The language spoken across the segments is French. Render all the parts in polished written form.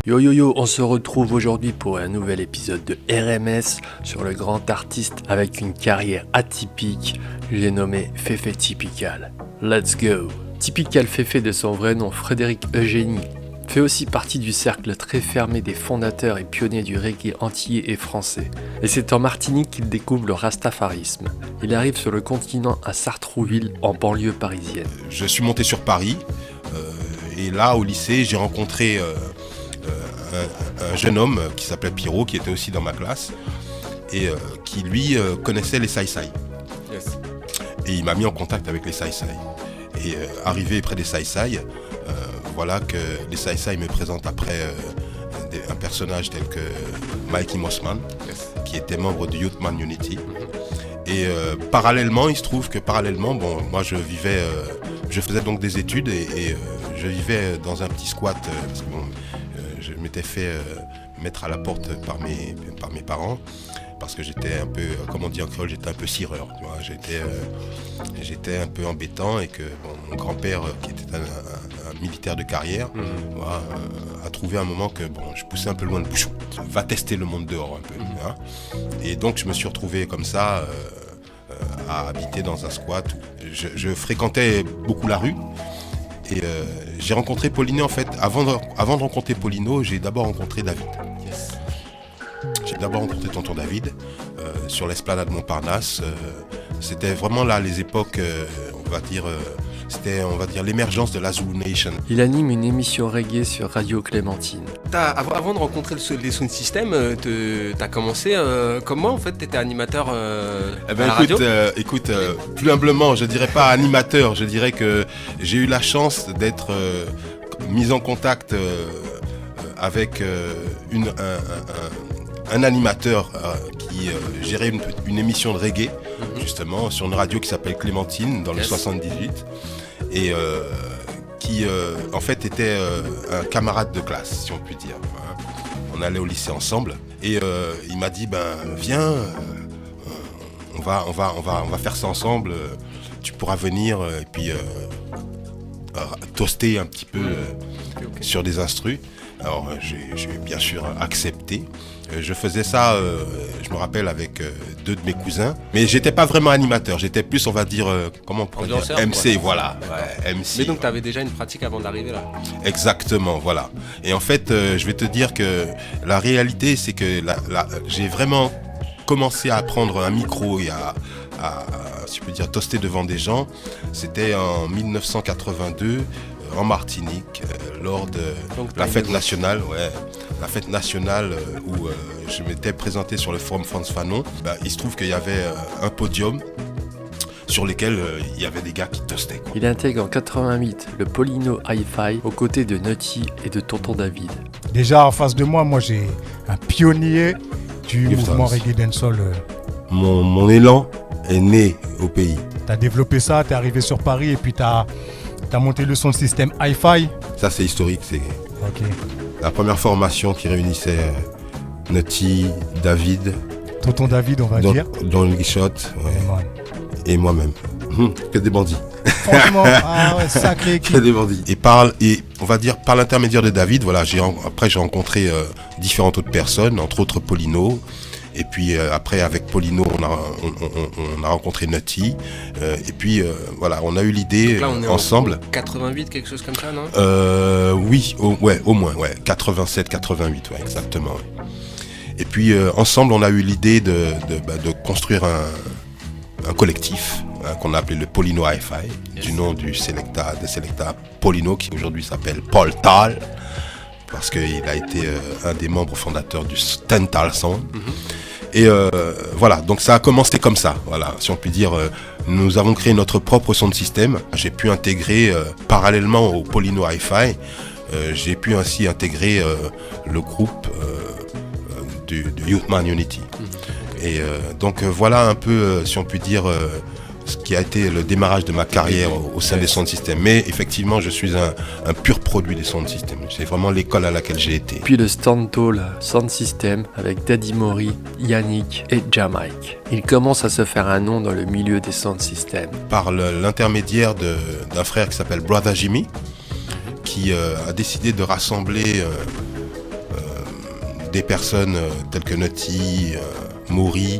Yo yo yo, on se retrouve aujourd'hui pour un nouvel épisode de RMS sur le grand artiste avec une carrière atypique, j'ai nommé Fefe Typical. Let's go. Typical Fefe de son vrai nom Frédéric Eugénie fait aussi partie du cercle très fermé des fondateurs et pionniers du reggae antillais et français. Et c'est en Martinique qu'il découvre le rastafarisme. Il arrive sur le continent à Sartrouville en banlieue parisienne. Je suis monté sur Paris et là au lycée j'ai rencontré un jeune homme qui s'appelait Pierrot, qui était aussi dans ma classe et qui lui connaissait les Saï-Saï. Yes. Et il m'a mis en contact avec les Saï-Saï. Et arrivé près des Saï-Saï, voilà que les Saï-Saï me présentent après un personnage tel que Mikey Mossman, yes, qui était membre du Youth Man Unity. Et parallèlement, il se trouve que moi je faisais donc des études et je vivais dans un petit squat parce que je m'étais fait mettre à la porte par mes parents parce que j'étais un peu, comme on dit en créole, j'étais un peu cireur, tu vois, j'étais un peu embêtant et que mon grand-père qui était un militaire de carrière a trouvé un moment que je poussais un peu loin le bouchon, va tester le monde dehors un peu, hein. Et donc je me suis retrouvé comme ça à habiter dans un squat où je fréquentais beaucoup la rue. Et j'ai rencontré Paulino en fait. Avant de rencontrer Paulino, j'ai d'abord rencontré David. Yes. J'ai d'abord rencontré tonton David sur l'esplanade Montparnasse. C'était vraiment là les époques, c'était l'émergence de la Zulu Nation. Il anime une émission reggae sur Radio Clémentine. Avant de rencontrer les Sound System, t'as commencé comment en fait? T'étais animateur à la radio? Écoute, plus humblement, je dirais pas animateur, je dirais que j'ai eu la chance d'être mis en contact avec un animateur qui gérait une émission de reggae, justement, sur une radio qui s'appelle Clémentine, dans le 78, et qui, en fait, était un camarade de classe, si on peut dire. Hein. On allait au lycée ensemble, et il m'a dit, viens, on va faire ça ensemble, tu pourras venir, et puis toaster un petit peu sur des instrus. Alors j'ai bien sûr accepté. Je faisais ça, je me rappelle, avec deux de mes cousins. Mais j'étais pas vraiment animateur, j'étais plus, on va dire, comment on pourrait dire, MC, voilà. Ouais, MC. Mais donc tu avais déjà une pratique avant d'arriver là? Exactement, voilà. Et en fait, je vais te dire que la réalité, c'est que j'ai vraiment commencé à prendre un micro et à si je peux dire, toaster devant des gens. C'était en 1982. En Martinique, lors de la fête nationale, où je m'étais présenté sur le forum France Fanon. Il se trouve qu'il y avait un podium sur lequel il y avait des gars qui toastaient, quoi. Il intègre en 88 le Paulino Hi-Fi aux côtés de Nutty et de tonton David. Déjà en face de moi j'ai un pionnier du mouvement reggae dancehall. Mon élan est né au pays. T'as développé ça, t'es arrivé sur Paris et puis t'as monté le sound system Hi-Fi. Ça c'est historique, c'est la première formation qui réunissait Nutty, David, tonton David on va dire, Don Guichotte, et moi-même. Que des bandits. Franchement, sacré équipe. Que des bandits. Et on va dire par l'intermédiaire de David, voilà, j'ai rencontré différentes autres personnes, entre autres Paulino. Et puis après avec Paulino on a rencontré Nutty et puis voilà, on a eu l'idée ensemble. 88, quelque chose comme ça, non? Oui, au moins 87, 88, exactement. Ouais. Et puis ensemble on a eu l'idée de construire un collectif qu'on a appelé le Paulino Hi-Fi, yes, du nom de Selecta Paulino, qui aujourd'hui s'appelle Paul Tal, parce qu'il a été un des membres fondateurs du Stental Sound. Et voilà, donc ça a commencé comme ça, voilà, si on peut dire, nous avons créé notre propre sound system. J'ai pu intégrer, parallèlement au Paulino Hi-Fi, j'ai pu ainsi intégrer le groupe du Youth Man Unity. Et donc voilà un peu, si on peut dire, ce qui a été le démarrage de ma carrière au sein des sound systems. Mais effectivement, je suis un pur produit des sound systems. C'est vraiment l'école à laquelle j'ai été. Puis le Stand Tall Sound System avec Daddy Mori, Yannick et Jamaica. Il commence à se faire un nom dans le milieu des sound systems. Par l'intermédiaire d'un frère qui s'appelle Brother Jimmy, qui a décidé de rassembler des personnes telles que Nutty, Mori,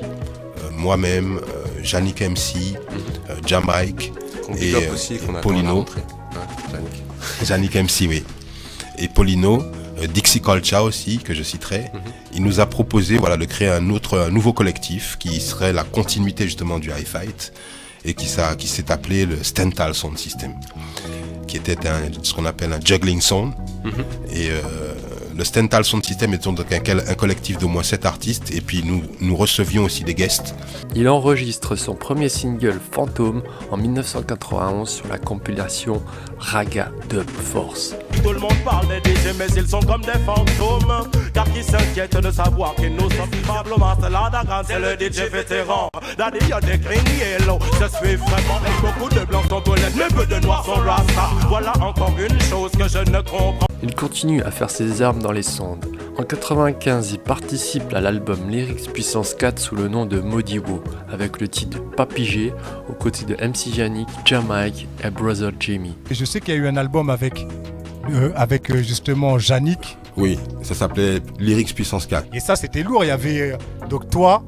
moi-même, Yannick MC, Jamaica et Polino. Yannick MC, oui. Et Polino, Dixie Culture aussi, que je citerai. Il nous a proposé de créer un nouveau collectif qui serait la continuité justement du Hi-Fight et qui s'est appelé le Stental Sound System, qui était ce qu'on appelle un juggling sound. Et le Stental Sound System est donc un collectif d'au moins 7 artistes, et puis nous recevions aussi des guests. Il enregistre son premier single Phantom en 1991 sur la compilation Raga Dub Force. Tout le monde parle des DJ, mais ils sont comme des fantômes, car qui s'inquiète de savoir que nous sommes probablement là d'Agan, c'est le DJ vétéran. Daddy, y'a des green yellow, je suis vraiment, et beaucoup de blancs sont honnêtes, mais peu de noirs sont rasta. Voilà encore une chose que je ne comprends. Il continue à faire ses armes dans les sondes. En 95, il participe à l'album Lyrics Puissance 4 sous le nom de Modiwo, avec le titre Papi G, aux côtés de MC Yannick, Jamaica et Brother Jimmy. Et je sais qu'il y a eu un album avec justement Yannick. Oui, ça s'appelait Lyrics Puissance 4. Et ça, c'était lourd. Il y avait donc toi,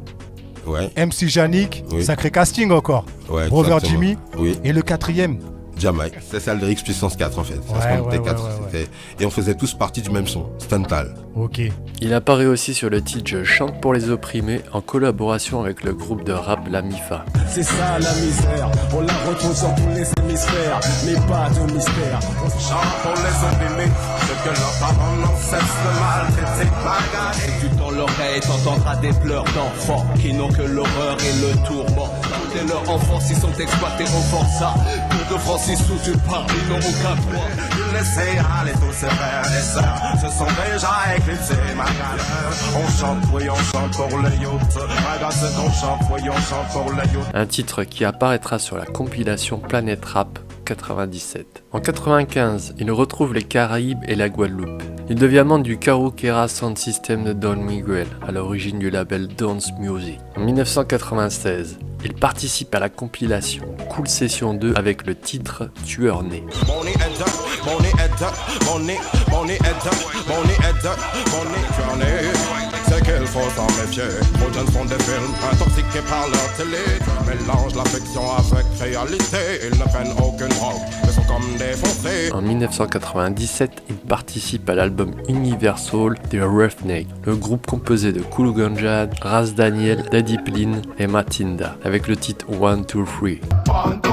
MC Yannick, sacré casting encore. Ouais, Brother Jimmy, et le quatrième, Jamaica. C'est ça le Lyrics Puissance 4 en fait. Et on faisait tous partie du même son, Stental. Ok. Il apparaît aussi sur le titre Je chante pour les opprimés en collaboration avec le groupe de rap La Mifa. C'est ça la misère, on la retrouve sur tous les hémisphères, mais pas de mystère. On chante pour les opprimés, ce que leurs parents n'ont cesse de maltraiter. Et tu tends l'oreille, t'entendras des pleurs d'enfants qui n'ont que l'horreur et le tourment. Dès leur enfance, ils sont exploités au forçat. Peu de Francis sous une part, ils n'auront qu'un droit. Ils laissaient aller tous ses frères et sœurs, se sont déjà éclipsés, ma galère. On chante, oui, on chante pour les youths. Magasin qu'on chante, oui, on chante pour les youths. Un titre qui apparaîtra sur la compilation Planète Rap 97. En 95, il retrouve les Caraïbes et la Guadeloupe. Il devient membre du Caruquera Sound System de Don Miguel, à l'origine du label Dance Music. En 1996, il participe à la compilation Cool Session 2 avec le titre Tueur Né. C'est qu'il faut s'en méfier. Aux jeunes font des films intoxiqués par leur télé. Mélangent l'affection avec réalité. Ils ne prennent aucune drogue, mais sont comme défoncés. En 1997, il participe à l'album Universal des Roughneck, le groupe composé de Kool Ganja, Ras Daniel, Daddy Plin et Matinda, avec le titre 1, 2, 3. 1, 2,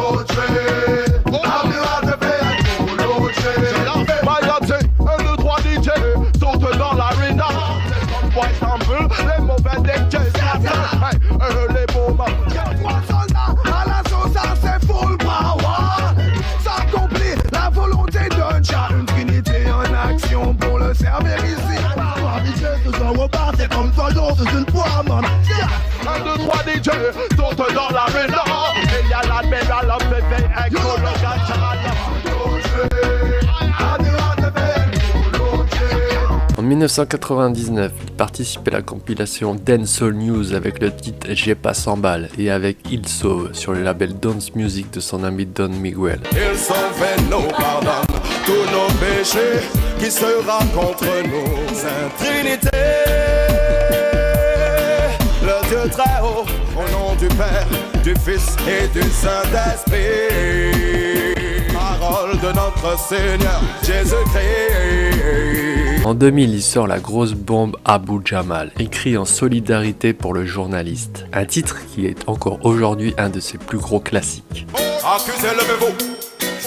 3. DJ, saute dans l'arena. Les mauvais DJs, les bombes. 3 soldats à l'assaut, ça c'est full power. Ça accomplit la volonté d'un chat. Une trinité en action pour le servir ici. 3 DJ, ce soir on part, c'est comme soldat, c'est une poire, man. 1, 2, 3 DJ, saute dans l'arena. Et y'a la médaille, la bébé, avec le gâchal. En 1999, il participe à la compilation Dancehall News avec le titre J'ai pas 100 balles et avec Il Sauve sur le label Dance Music de son ami Don Miguel. Il sauve et nous pardonne tous nos péchés qui sera contre nous. Sainte Trinité, le Dieu très haut, au nom du Père, du Fils et du Saint-Esprit. Parole de notre Seigneur Jésus-Christ. En 2000, il sort la grosse bombe Abu Jamal, écrit en solidarité pour le journaliste. Un titre qui est encore aujourd'hui un de ses plus gros classiques. Accusé, levez-vous.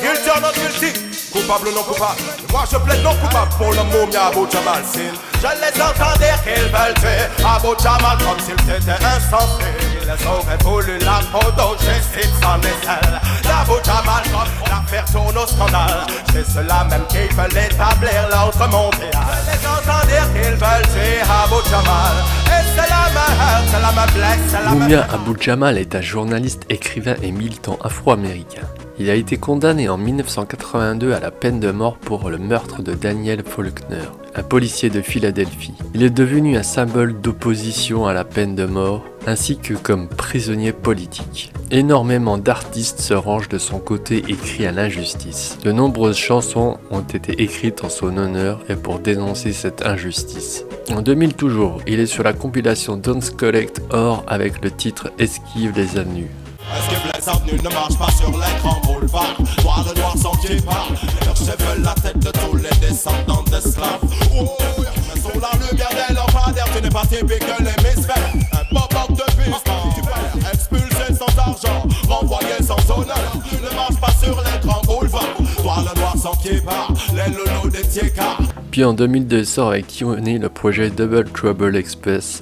Guilty or not guilty, coupable ou non coupable. Moi je plaide non coupable pour le momie Abu Jamal. Je les entends dire qu'ils veulent tuer Abu Jamal comme s'il était insensé. Ils auraient voulu la photo, justice sans échelle d'Abu Jamal comme l'affaire tourne au scandale. C'est ceux-là même qui veulent établir l'ordre mondial. Je les entends dire Ils veulent tuer Abu Jamal. Et c'est la meilleure, c'est la meilleure, c'est la Mumia meilleure. Abu Jamal est un journaliste, écrivain et militant afro-américain. Il a été condamné en 1982 à la peine de mort pour le meurtre de Daniel Faulkner, un policier de Philadelphie. Il est devenu un symbole d'opposition à la peine de mort, ainsi que comme prisonnier politique. Énormément d'artistes se rangent de son côté et crient à l'injustice. De nombreuses chansons ont été écrites en son honneur et pour dénoncer cette injustice. En 2000 toujours, il est sur la compilation Don't Collect Or avec le titre Esquive les avenues. Est-ce que les avenues ne marchent pas sur les grands boulevards? Toi le noir sans qui part, leurs cheveux la tête de tous les descendants d'esclaves. Oh, mais sur la lumière des lampadaires, tu n'es pas typique que l'hémisphère. Un pop-up de piste, tu perds, expulsé sans argent, renvoyé sans honneur. Tu ne marches pas sur les grands boulevards. Toi le noir sans qui part, les loulous des tiécards. Puis en 2002 sort avec Keone le projet Double Trouble Express,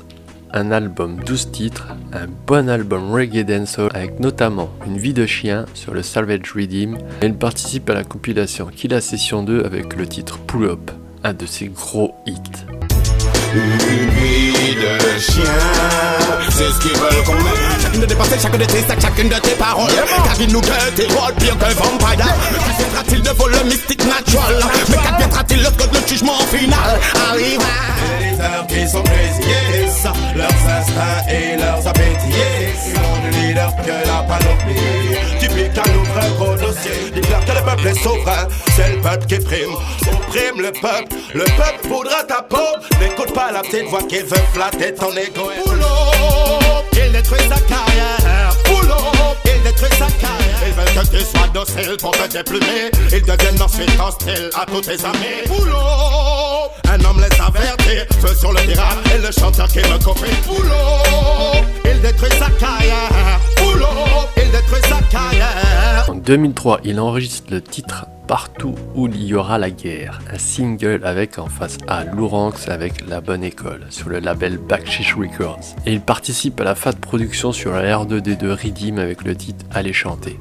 un album 12 titres, un bon album reggae dancehall avec notamment une vie de chien sur le Salvage Redeem, et il participe à la compilation Killa Session 2 avec le titre Pull Up, un de ses gros hits. Une vie de chien, c'est ce qu'ils veulent qu'on ait. Chacune de tes pensées, chacune de tes sacs, chacune de tes paroles. Car ils nous guettent et rôlent pire qu'un vampire. Mais qu'adviendra-t-il de vos le mystique natural? Mais qu'adviendra-t-il lorsque le jugement final arrive? Les leaders qui sont crazy, yes. Leurs instincts et leurs appétits, yes. Ils ont du leader que la panoplie. Typique à notre gros dossier. Dis-leur que le peuple est souverain, c'est le peuple qui prime. Supprime le peuple voudra ta peau. N'écoute pas la petite voix qui veut flatter ton égo. Boulot, il détruit sa carrière. Boulot, il détruit sa carrière. Ils veulent que tu sois docile pour te déplumer. Ils deviennent ensuite hostiles à tous tes amis. Boulot, un homme les avertit. Feu sur le pirate et le chanteur qui me copie. Boulot, il détruit sa carrière. Boulot, il détruit sa carrière. En 2003, il enregistre le titre Partout où il y aura la guerre, un single avec en face A Louranx avec La Bonne École sur le label Bakshish Records. Et il participe à la FAT Production sur la R2D2 Redeem avec le titre Allez chanter.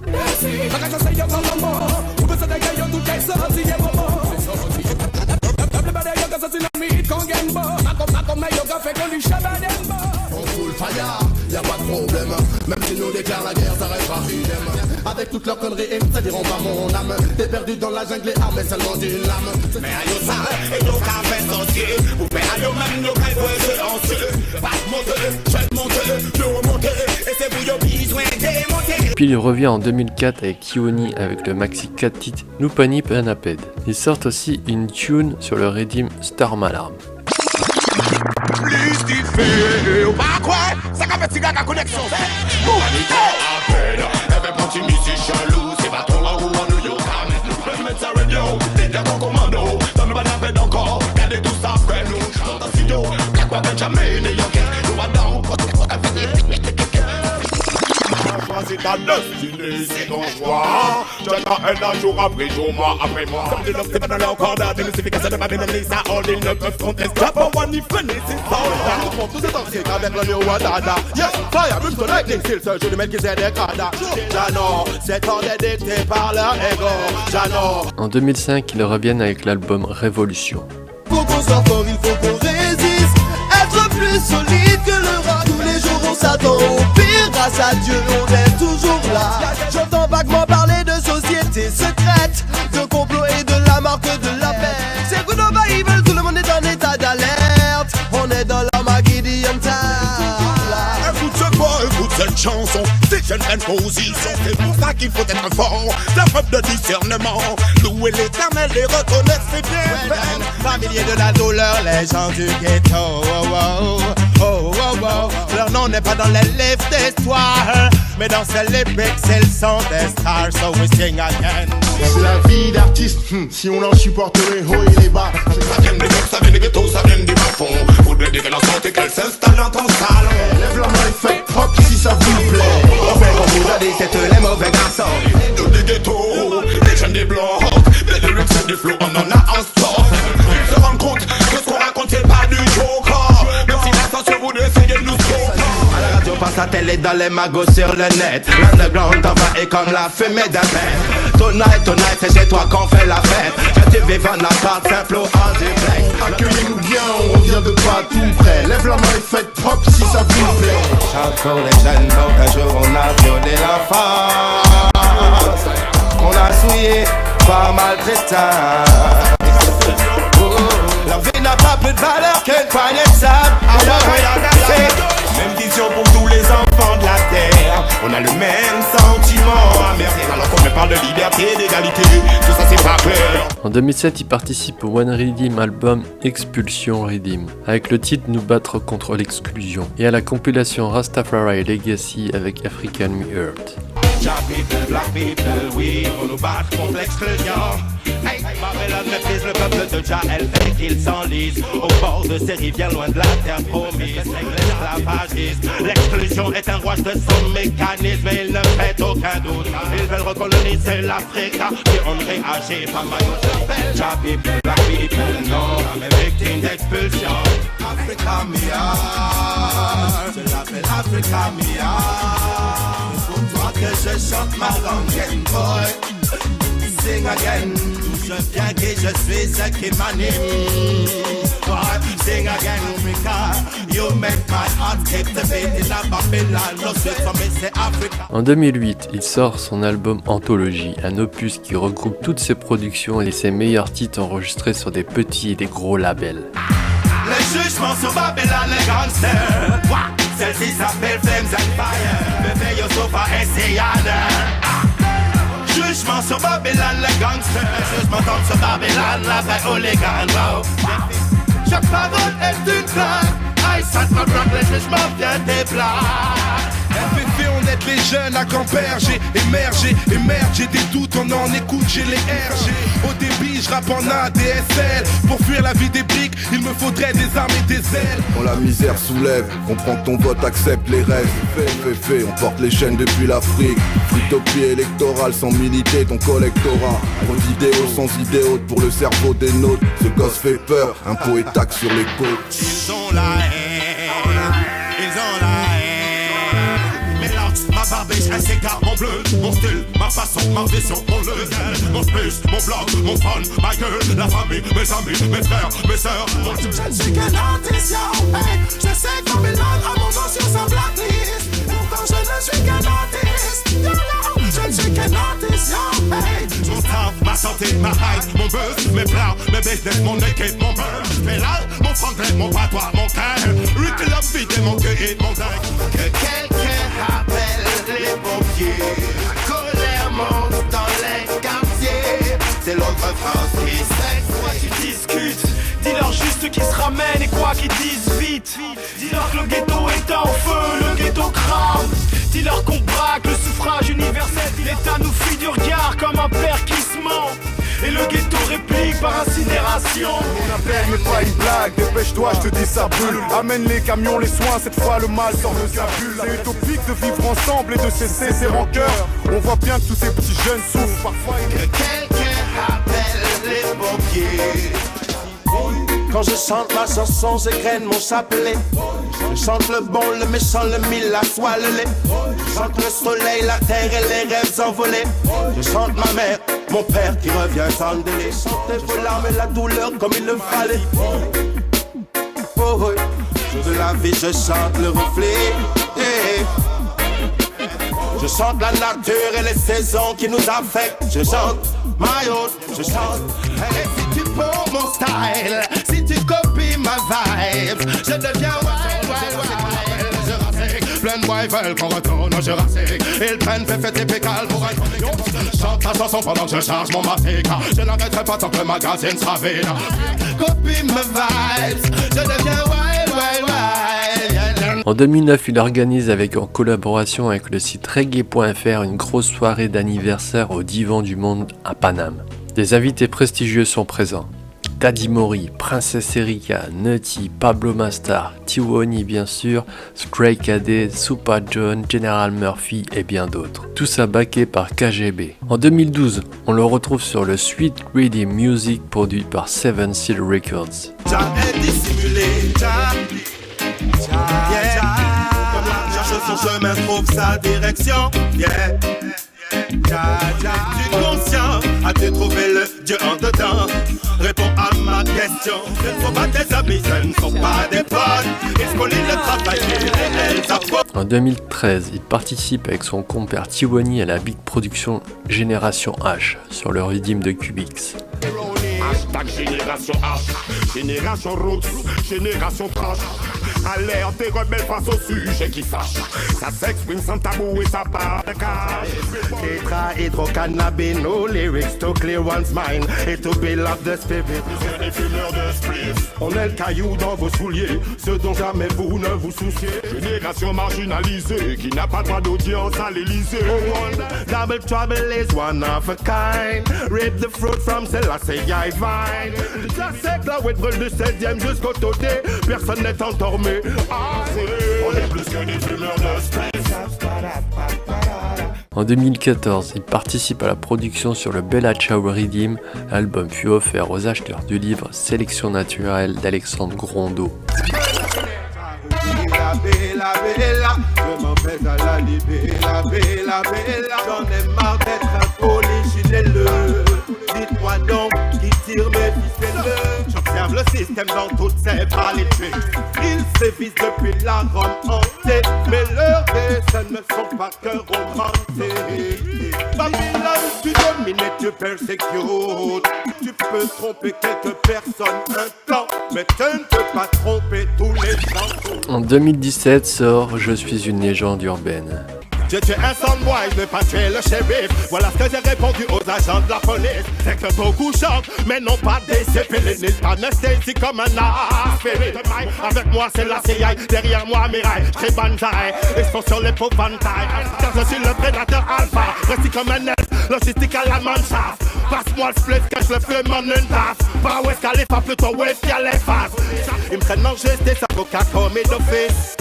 Y'a pas de problème, même si nous déclarent la guerre, ça restera idem. Avec toutes leurs conneries, ça diront pas mon âme. T'es perdu dans la jungle et armé seulement d'une lame. Mais aïe ça, et nos cafés sorciers. Ou mais aïe même nos cafés silencieux. Pas monter, je vais monter, nous remonter. Et c'est vous, y'a besoin démonter. Puis il revient en 2004 avec Keone avec le maxi 4 titres Noupani Penaped. Ils sortent aussi une tune sur le Redeem Star Malarm. Plus qu'il fait, ou pas quoi? Ça qu'a fait tirer la connexion, c'est humanité à peine. Avec mon petit musicien loup, c'est pas ton rang ou en New York. Je vais mettre ça radio, t'es dans ton commando. Donne-nous pas la peine encore, gardez tout ça après nous. Dans ta studio, y'a quoi Benjamin et Yonkers. Nous va dans, choisis ta destinée, c'est ton choix. Tu as un jour après jour, mois après mois. Comme de l'homme, c'est pas dans leur corps d'art. Démystification de ma bénéfice, ça, all ils ne peuvent contester. Pas pour moi ni finir, c'est ça. Tout le monde, tous ces toxiques avec le néo Wadada. Yes, fire, même sur lightning, c'est le seul jeu de mec qui s'est dégradé. Janon, c'est temps d'être dicté par leur ego. Janon. En 2005, ils reviennent avec l'album Révolution. Pour qu'on soit fort, il faut qu'on résiste. Être plus solide que le roc. Tous les jours on s'attend au pire. Grâce à Dieu on est toujours là. J'entends vaguement parler de société secrète, de complot et de la marque de la paix. C'est good over evil, tout le monde est en état d'alerte. On est dans la Magidian time. Écoute ce bois, écoute cette chanson. C'est une belle position, c'est pour ça qu'il faut être fort. La preuve de discernement. Louer l'éternel et reconnaître ses bienfaits. Familiers de la douleur, les gens du ghetto. Oh, oh, oh, oh, oh. Leur nom n'est pas dans les livres d'histoire, mais dans ces lyrics, c'est le son des stars. So we sing again. C'est la vie d'artiste, si on en supporte les hauts et les bas. Ça vient des mecs, ça vient des ghettos, ça vient des bas-fonds. Faudrait dire qu'elle en sorte et qu'elle s'installe dans ton salon. Lève la main et faites rock si ça vous plaît. On fait comme vous a dit, c'est les mauvais garçons. Tous les ghettos, les jeunes des blocs, les lyrics et du flow, on en a en stock. Ils se rendent compte que ce qu'on raconte c'est pas du joker. Même si la censure voudrait essayer de nous stopper. À la radio, passe à télé, dans les magots sur le net. L'underground envahit comme la fumée d'un père. Tonight, c'est chez toi qu'on fait la fête. Que tu vives en appart, simple ou en duplex. Accueillez-nous bien, on revient de partout près. Lève la main et faites propre si ça vous plaît. Chante pour les jeunes, donc un jour on a violé l'enfant. On a souillé, pas maltraitant. La vie n'a pas plus de valeur qu'une poignée de sable. Même vision pour tous les enfants de la terre. On a le même sentiment amer. Alors qu'on me parle de liberté, d'égalité, tout ça c'est pas clair. En 2007, il participe au One Redeem album Expulsion Redeem, avec le titre Nous battre contre l'exclusion, et à la compilation Rastafari Legacy avec African Me Earth. Black people, black people, oui, on nous bat contre l'exclusion. Hey, Babylone méprise le peuple de Jah, elle fait qu'il s'enlise au bord de ces rivières loin de la terre promise. L'esclavagisme, l'exclusion est un rouage de son mécanisme et il ne fait aucun doute. Ils veulent recoloniser l'Afrique et on ne réagit pas mal. Jah people, black people, non, mais victime d'expulsion. Africa Mia, je l'appelle Africa Mia. Que je chante ma langue, boy. Sing again. Je viens que je suis ce qui m'anime. Sing again, Africa. You make my heart skip the beat in a Babylon. No sweet for me, c'est Africa. En 2008, il sort son album Anthologie, un opus qui regroupe toutes ses productions et ses meilleurs titres enregistrés sur des petits et des gros labels. Les jugements sur Babylon, les gangsters. Celle-ci s'appelle Flames and Fire. Bébé au sofa et c'est Yana. Jugement sur Babylone, les gangsters. Jugement tombe sur Babylone, la vraie hooligan. Wow. Chaque parole est une blague. Aïe, ça te m'apprend, le jugement vient des blagues. FFV, on aide les jeunes à Quimper. J'ai émergé, j'ai des doutes, on en écoute, j'ai les RG. Au débit, je rappe en ADSL. Pour fuir la vie des briques, il me faudrait des armes et des ailes. Quand la misère soulève, comprends que ton vote accepte les rêves. FFV, on porte les chaînes depuis l'Afrique. Utopie électorale sans militer ton collectorat. Trop d'idéaux sans idéaux pour le cerveau des nôtres. Ce gosse fait peur, impôts et taxes sur les côtes. Ils ont la haine, ils ont la haine. Ma barbiche, un cigare, mon bleu, mon style, ma façon, ma vision, mon lequel, mon space, mon blog, mon fun, ma gueule, la famille, mes amis, mes frères, mes sœurs. Je ne suis qu'un artiste, yo, hey. Je sais que Babylone a mon nom sur sa blacklist. Pourtant je ne suis qu'un artiste, yo, yo. Je ne suis qu'un artiste, yo, hey. Mon staff, ma santé, ma hype, mon buzz, mes plans, mes business, mon équipe, mon buzz. Mes larmes, mon franglais, mon patois, mon cœur. Rick l'a vide, mon cœur et mon dingue. Que quelqu'un rappelle les pompiers, colère monte dans les quartiers. C'est l'autre France qui sait quoi tu discutes. Dis-leur juste qu'ils se ramènent et quoi qu'ils disent vite. Dis-leur que le ghetto est en feu, le ghetto crame. Dis-leur qu'on braque le suffrage universel. L'État nous fuit du regard comme un père qui se ment. Et le ghetto réplique par incinération. Mon appel n'est pas une blague, dépêche-toi, je te dis ça brûle. Amène les camions, les soins, cette fois le mal sort le scapule. C'est utopique de vivre ensemble et de cesser ces rancœurs. On voit bien que tous ces petits jeunes souffrent parfois. Que quelqu'un appelle les pompiers. Quand je chante ma chanson, j'égrène mon chapelet. Je chante le bon, le méchant, le mille, la soie, le lait. Je chante le soleil, la terre et les rêves envolés. Je chante ma mère, mon père qui revient sans délai. Chantez vos larmes et la douleur comme il le fallait. Oh oui, de la vie je chante le reflet. Je chante la nature et les saisons qui nous affectent. Je chante my own, je chante. Et si tu prends mon style, si tu copies ma vibe, je deviens wild, wild, wild. Je rassique, plein de boys veulent qu'on retourne au Jurassique. Ils prennent fait épical pour un chronique. Je chante la chanson pendant que je charge mon matic. Je n'arrêterai pas tant que le magazine sera vide. Copie ma vibes, je deviens wild, wild, wild. En 2009, il organise en collaboration avec le site reggae.fr une grosse soirée d'anniversaire au Divan du Monde à Paname. Des invités prestigieux sont présents. Daddy Mori, Princess Erika, Nutty, Pablo Mastar, Tiwoni bien sûr, Stray Cadet, Super John, General Murphy et bien d'autres. Tout ça backé par KGB. En 2012, on le retrouve sur le Sweet Greedy Music produit par Seven Seal Records. son chemin trouve sa direction. Yeah. Tu es conscient, as-tu trouvé le Dieu en dedans? Réponds à ma question. Ce ne sont pas tes amis, ce ne sont pas des potes. Ils collent le travail et elles apportent. En 2013, il participe avec son compère Tiwani à la big production Génération H sur le rythme de Cubix. Hashtag Génération H, Génération Roots, Génération Trash. Alerte et rebelle face au sujet qui fâche. Ça s'exprime sans tabou et ça part de cash. Tétrahydrocannabinol, lyrics to clear one's mind et to build up the spirit. C'est des fumeurs de spliff. On est le caillou dans vos souliers, ce dont jamais vous ne vous souciez. Génération marginalisée qui n'a pas droit d'audience à l'Elysée. Double trouble is one of a kind. Rip the fruit from Selassie I vine. Ça c'est que la wet brûle du 16e jusqu'au toté. Personne n'est endormi. On est plus que des fumeurs de spliff. En 2014, il participe à la production sur le Bella Ciao Rhythm. L'album fut offert aux acheteurs du livre Sélection naturelle d'Alexandre Grondeau. Bella, bella, je m'en vais à la bella, bella, bella. J'en ai marre d'être un polichinelle. Dites-moi donc qui tire mes ficelles. J'observe le système dans toutes ses qualités. Ils sévissent depuis la Rome entière, mais leurs dessins ne sont pas que romantés. Babylone, tu domines et tu persécutes. Tu peux tromper quelques personnes un temps, mais tu ne peux pas tromper tous les gens. En 2017 sort Je suis une légende urbaine. J'ai tué un soundboy, je n'ai pas tué le shérif. Voilà ce que j'ai répondu aux agents de la police. C'est que beaucoup chantent, mais non pas des céphélines. Anesthésie comme un aspirine. Avec moi c'est la CIA, derrière moi Mirai. Je crée banzai, expansion les pauvres vantailles. Car je suis le prédateur alpha. Resti comme un elfe, logistique à la manchaf. Passe-moi le split, que je le fume en une tasse. Pas West Khalifa, plutôt West qui a les faces. Ils me prennent en juste des avocats comme d'office.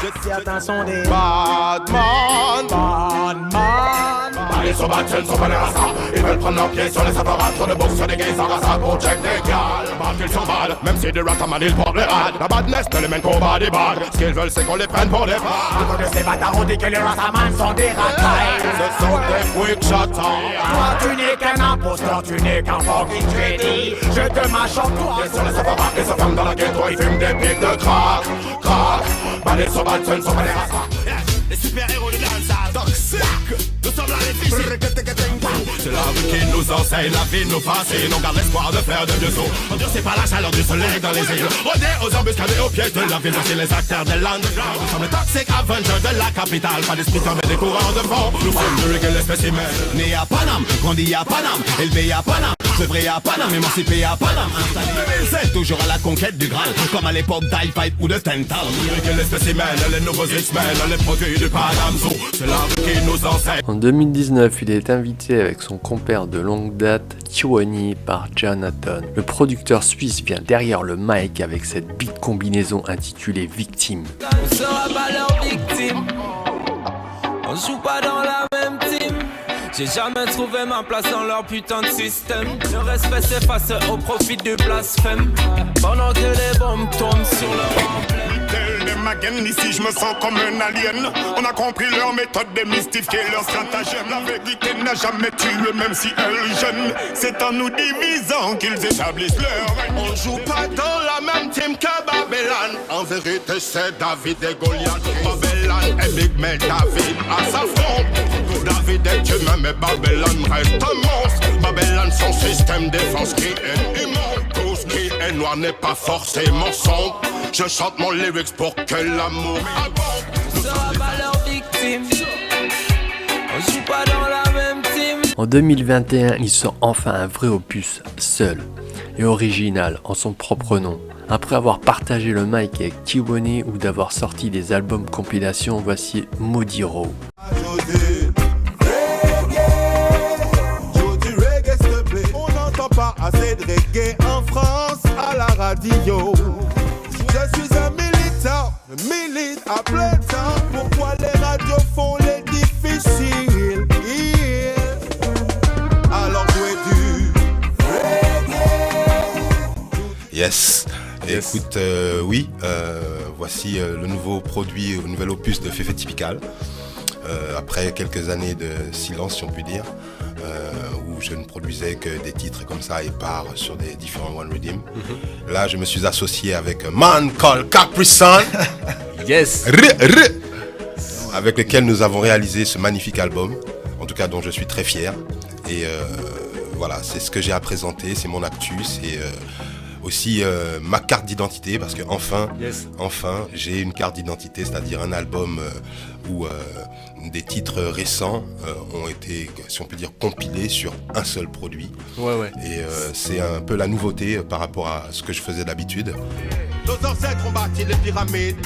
Je tiens un son des Batman. Allez, sur Batman, sur Bannerassa. Ils veulent prendre leurs pieds sur les apparats. Trop de boxe sur des gays sans rasa pour check des gals. Ils sont bad, même si des rataman ils portent les rades. La badness ne les mène qu'au bas des bagues. Ce qu'ils veulent c'est qu'on les prenne pour des frères. Tout de ces bâtards on dit que les rataman sont des racailles. Ce sont des quick shots. Toi tu n'es qu'un imposteur, tu n'es qu'un fucking crédit. Je te m'achante toi. Ils sont les apparats, ils se ferment dans la ghetto. Ils fument des pics de crack, crack. Balais sur Batman, sur Bannerassa. Les super-héros de danse, toxique. Nous sommes là les fichiers. C'est la rue qui nous enseigne, la vie nous fascine. On garde l'espoir de faire de Dieu saut. On durcit pas la chaleur du soleil dans les îles. On est aux embuscades et aux pieds de la ville. Voici les acteurs de l'underground. Nous sommes les toxic Avengers de la capitale. Pas d'esprit mais des courants de fond. Nous sommes le reggae, les spécimens. Né à Paname, grandi à Paname, élevé à Paname. Sevré à Paname, émancipé à Paname. C'est toujours à la conquête du Graal. Comme à l'époque d'I-Pipe ou de Tental. Le reggae, les spécimens, les nouveaux X-Men, les produits du Paname Zoo. C'est la rue qui nous enseigne. En 2019, il est invité avec son compère de longue date, Tiwani, par Jonathan. Le producteur suisse vient derrière le mic avec cette beat combinaison intitulée Victime. On sera pas leur victime, on joue pas dans la même team. J'ai jamais trouvé ma place dans leur putain de système. Le respect s'efface au profit du blasphème. Pendant que les bombes tombent sur leur emblème. Ici je me sens comme un alien. On a compris leur méthode de mystifier leur stratagème. La vérité n'a jamais tué même si elle gêne. C'est en nous divisant qu'ils établissent leur règne. On joue pas dans la même team que Babylone. En vérité c'est David et Goliath. Babylone et Big Mel David à sa front. David est humain mais Babylone reste un monstre. Babylone son système défense qui est immonde. Tout ce qui est noir n'est pas forcément sombre. Je chante mon lyrics pour que l'amour abonde. On sera pas leur victime, on joue pas dans la même team. En 2021, il sort enfin un vrai opus, seul et original en son propre nom. Après avoir partagé le mic avec Tiwani ou d'avoir sorti des albums compilation, voici Maudit Raw. On n'entend pas assez de reggae en France à la radio. Je suis un militant, je milite à plein temps. Pourquoi les radios font les difficiles? Alors jouez du reggae. Yes, Yes. Écoute, oui, voici le nouveau produit, le nouvel opus de Fefe Typical. Après quelques années de silence, si on peut dire, où je ne produisais que des titres comme ça épars sur des différents One Rhythm. Là, je me suis associé avec un man called Capri Sun. Yes. Avec lequel nous avons réalisé ce magnifique album, en tout cas dont je suis très fier. Et voilà, c'est ce que j'ai à présenter, c'est mon actu, c'est aussi ma carte d'identité, parce que enfin, j'ai une carte d'identité, c'est-à-dire un album où des titres récents ont été, si on peut dire, compilés sur un seul produit. Et c'est un peu la nouveauté par rapport à ce que je faisais d'habitude. Nos ancêtres ont bâti les pyramides.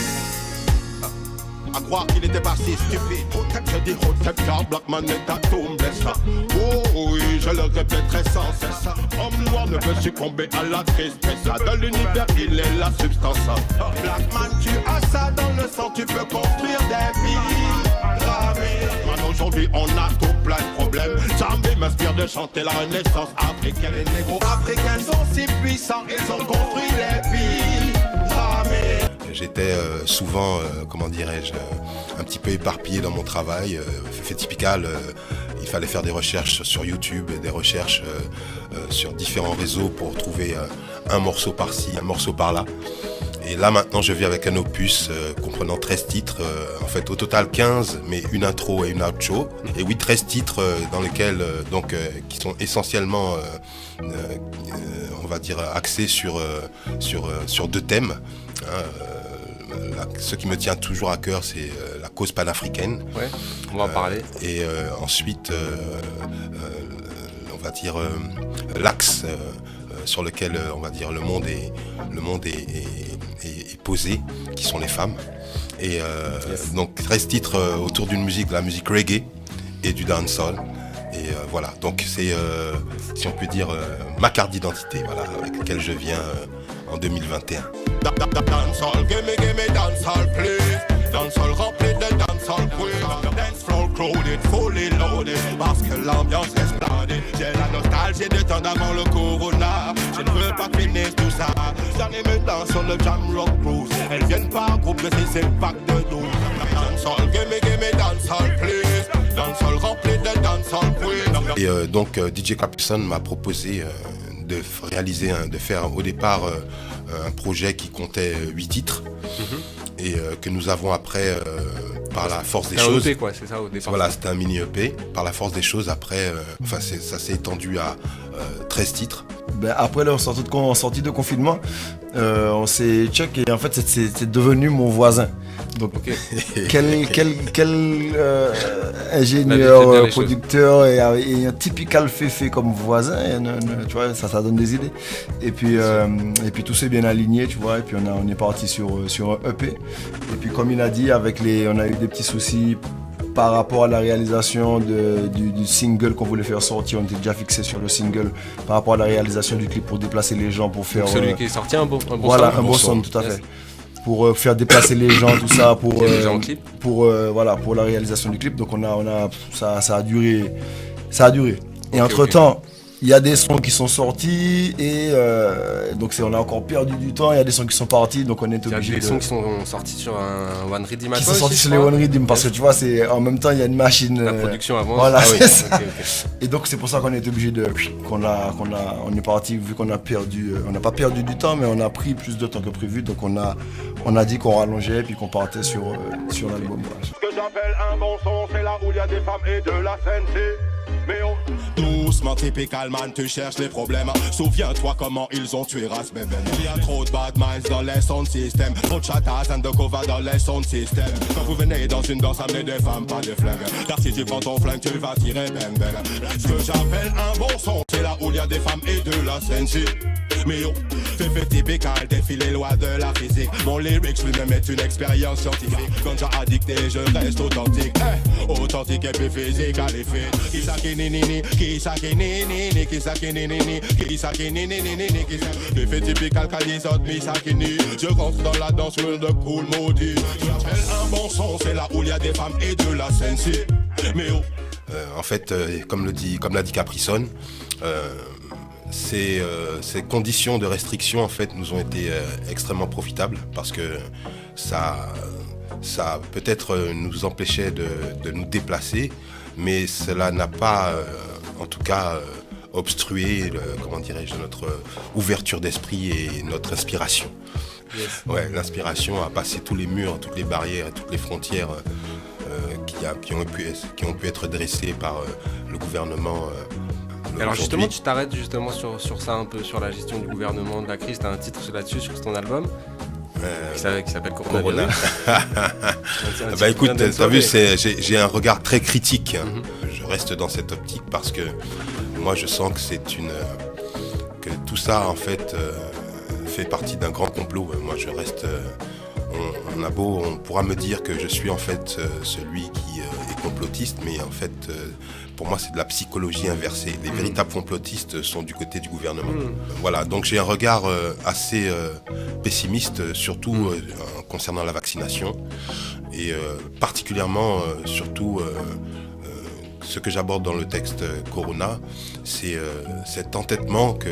À croire qu'il n'était pas si stupide. Je dis Black Man est à tomber ça. Oh oui, je le répéterai sans cesse. Homme noir ne peut succomber à la tristesse. De l'univers, il est la substance. Black Man, tu as ça dans le sang, tu peux construire des pyramides. Man, aujourd'hui, on a tout plein de problèmes. Jamais m'inspire de chanter la renaissance africaine. Les négros africains sont si puissants, ils ont construit les pyramides. J'étais souvent, comment dirais-je, un petit peu éparpillé dans mon travail. Fait typical, il fallait faire des recherches sur YouTube, des recherches sur différents réseaux pour trouver un morceau par-ci, un morceau par-là. Et là maintenant je vis avec un opus comprenant 13 titres, en fait au total 15, mais une intro et une outro. Et oui, 13 titres dans lesquels, qui sont essentiellement, on va dire, axés sur deux thèmes. Ce qui me tient toujours à cœur, c'est la cause panafricaine. Ouais, on va en parler. Et ensuite, on va dire l'axe sur lequel on va dire le monde est posé, qui sont les femmes. Et donc 13 titres autour d'une musique, de la musique reggae et du dancehall. Et voilà, donc c'est, si on peut dire, ma carte d'identité, voilà, avec laquelle je viens en 2021. Dancehall, give me dancehall, please. Dancehall rempli de dancehall queen. Dance floor crowded, fully loaded. Parce que l'ambiance est splendide. J'ai la nostalgie de temps d'avant le corona. Je ne veux pas finir tout ça. J'en ai mes danses sur le jam rock cruise. Elles viennent par groupe de 6 impacts de 12. Dancehall, give me dancehall, please. Dancehall rempli de dancehall queen. Et donc DJ Capri Sun m'a proposé de réaliser, de faire au départ un projet qui comptait 8 titres et que nous avons après, par la force des choses... Un EP quoi, c'est ça au départ. Voilà, c'était un mini EP. Par la force des choses, après, ça s'est étendu à 13 titres. Après leur sortie de confinement, on s'est check et en fait c'est devenu mon voisin. Donc quel ingénieur, producteur et un typical Fefe comme voisin, tu vois, ça donne des idées. Et puis tout s'est bien aligné, tu vois, et puis on est parti sur un EP. Et puis comme il a dit, on a eu des petits soucis par rapport à la réalisation du single qu'on voulait faire sortir. On était déjà fixé sur le single par rapport à la réalisation du clip pour déplacer les gens, pour faire... Donc celui qui est sorti, un bon voilà, son. Un bon son, tout à fait. Pour faire déplacer les gens, tout ça, pour la réalisation du clip. Donc ça a duré. Et entre-temps, il y a des sons qui sont sortis et donc on a encore perdu du temps. Il y a des sons qui sont partis, donc on est obligé. Il y a des sons qui sont sortis sur un One Rhythm. Qui sont sortis sur les One Rhythm parce que tu vois, c'est en même temps il y a une machine. La production avance. Voilà, c'est ça. Okay. Et donc c'est pour ça qu'on est obligé on est parti, vu qu'on a perdu, on n'a pas perdu du temps, mais on a pris plus de temps que prévu. Donc on a dit qu'on rallongeait puis qu'on partait sur l'album. Voilà. Ce que j'appelle un bon son, c'est là où il y a des femmes et de la scène. Mais doucement, typical man, tu cherches les problèmes. Souviens-toi comment ils ont tué Ras Beben. Il y a trop de bad minds dans les sound system. Trop de chatas undercover dans les sound system. Quand vous venez dans une danse, amenez des femmes, pas des flingues. Car si tu prends ton flingue, tu vas tirer bang bang. Ce que j'appelle un bon son, c'est là où il y a des femmes et de la sensi. Mais yo, Fefe typical, défie les lois de la physique. Mon lyrics lui-même est une expérience scientifique. Quand j'ai addicté, je reste authentique. Authentique et puis physique à l'effet. Fefe typical, Kalisot, Misakini. Je rentre dans la danse, de cool maudit. J'appelle un bon son, c'est là où il y a des femmes et de la sensi. Mais yo. En fait, comme l'a dit Capri Sun, ces conditions de restriction en fait nous ont été extrêmement profitables parce que ça peut-être nous empêchait de nous déplacer, mais cela n'a pas en tout cas obstrué notre ouverture d'esprit et notre inspiration. Yes. Ouais, l'inspiration à passer tous les murs, toutes les barrières, toutes les frontières qui ont pu être dressées par le gouvernement. Alors justement, tu t'arrêtes justement sur ça un peu, sur la gestion du gouvernement, de la crise. Tu as un titre là-dessus sur ton album qui s'appelle Corona. Bah écoute, t'as vu, j'ai un regard très critique. Je reste dans cette optique parce que moi je sens que tout ça en fait fait partie d'un grand complot. Moi je reste... on pourra me dire que je suis en fait celui qui est complotiste, mais en fait pour moi c'est de la psychologie inversée. Les véritables complotistes sont du côté du gouvernement. Voilà, donc j'ai un regard assez pessimiste, surtout concernant la vaccination et particulièrement surtout ce que j'aborde dans le texte Corona, c'est cet entêtement que,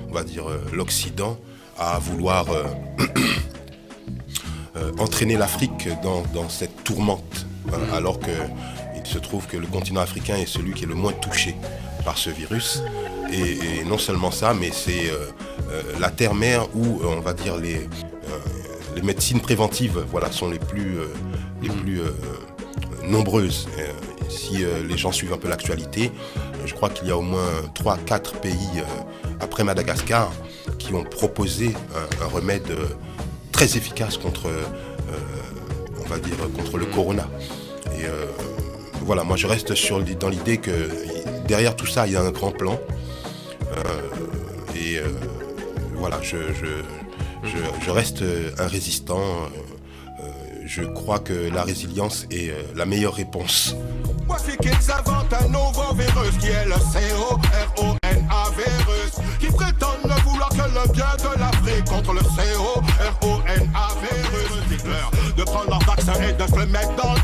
on va dire, l'Occident a à vouloir entraîner l'Afrique dans cette tourmente, alors qu'il se trouve que le continent africain est celui qui est le moins touché par ce virus. Et non seulement ça, mais c'est la terre-mère où, on va dire, les médecines préventives sont les plus nombreuses. Si les gens suivent un peu l'actualité, je crois qu'il y a au moins 3-4 pays après Madagascar qui ont proposé un remède très efficace contre le corona. Et voilà, moi je reste dans l'idée que derrière tout ça, il y a un grand plan. Voilà, je reste un résistant. Je crois que la résilience est la meilleure réponse. Voici qu'ils inventent un nouveau virus qui est le corona virus, qui prétend ne vouloir que le bien de l'Afrique contre le corona virus. Dites-leur de prendre leur vaccin et de se le mettre dans le...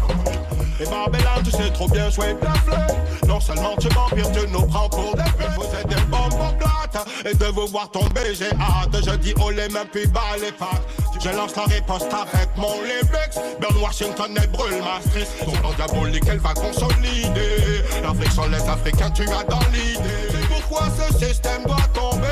Et Barbella, tu sais trop bien jouer de la flemme. Non seulement tu m'empires, tu nous prends pour des putes. Vous êtes des bombes en plate. Et de vous voir tomber, j'ai hâte. Je dis oh les mains puis bas les pattes. Je lance la riposte avec mon lyrics. Burn Washington et brûle Maastricht. Son plan diabolique, elle va consolider. L'Afrique sans les Africains, tu as dans l'idée. C'est pourquoi ce système doit tomber.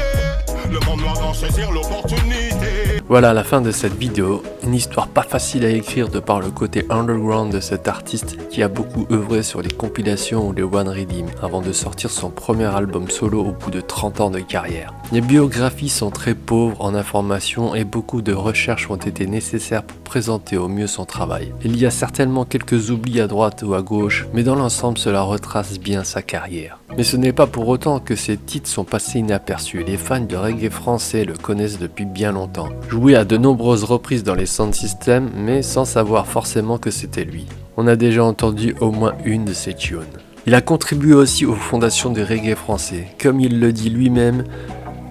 Le monde doit en saisir l'opportunité. Voilà la fin de cette vidéo, une histoire pas facile à écrire de par le côté underground de cet artiste qui a beaucoup œuvré sur les compilations ou les One Redeem avant de sortir son premier album solo au bout de 30 ans de carrière. Les biographies sont très pauvres en informations et beaucoup de recherches ont été nécessaires pour présenter au mieux son travail. Il y a certainement quelques oublis à droite ou à gauche, mais dans l'ensemble cela retrace bien sa carrière. Mais ce n'est pas pour autant que ses titres sont passés inaperçus, les fans de reggae français le connaissent depuis bien longtemps. Joué à de nombreuses reprises dans les sound systems, mais sans savoir forcément que c'était lui. On a déjà entendu au moins une de ses tunes. Il a contribué aussi aux fondations du reggae français. Comme il le dit lui-même,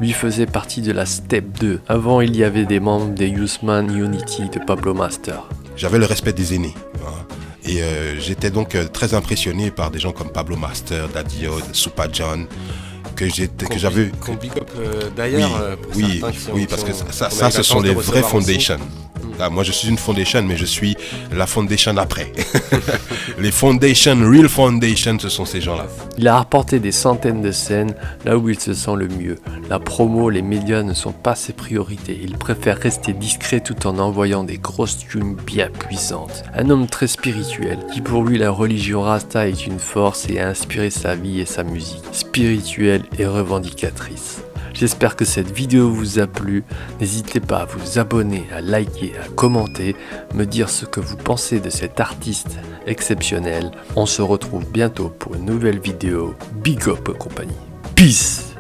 lui faisait partie de la Step 2. Avant, il y avait des membres des Youthman Unity de Pablo Master. J'avais le respect des aînés. Et j'étais donc très impressionné par des gens comme Pablo Master, Daddy Odd, Supa John, que j'avais... Qu'on big up d'ailleurs. Oui, parce que ça ce sont les vrais foundations. Là, moi je suis une foundation, mais je suis la foundation après. Les foundations, real foundation, ce sont ces gens-là. Il a rapporté des centaines de scènes là où il se sent le mieux. La promo, les médias ne sont pas ses priorités. Il préfère rester discret tout en envoyant des grosses tunes bien puissantes. Un homme très spirituel, qui pour lui la religion Rasta est une force et a inspiré sa vie et sa musique. Spirituelle et revendicatrice. J'espère que cette vidéo vous a plu. N'hésitez pas à vous abonner, à liker, à commenter, me dire ce que vous pensez de cet artiste exceptionnel. On se retrouve bientôt pour une nouvelle vidéo. Big up compagnie. Peace.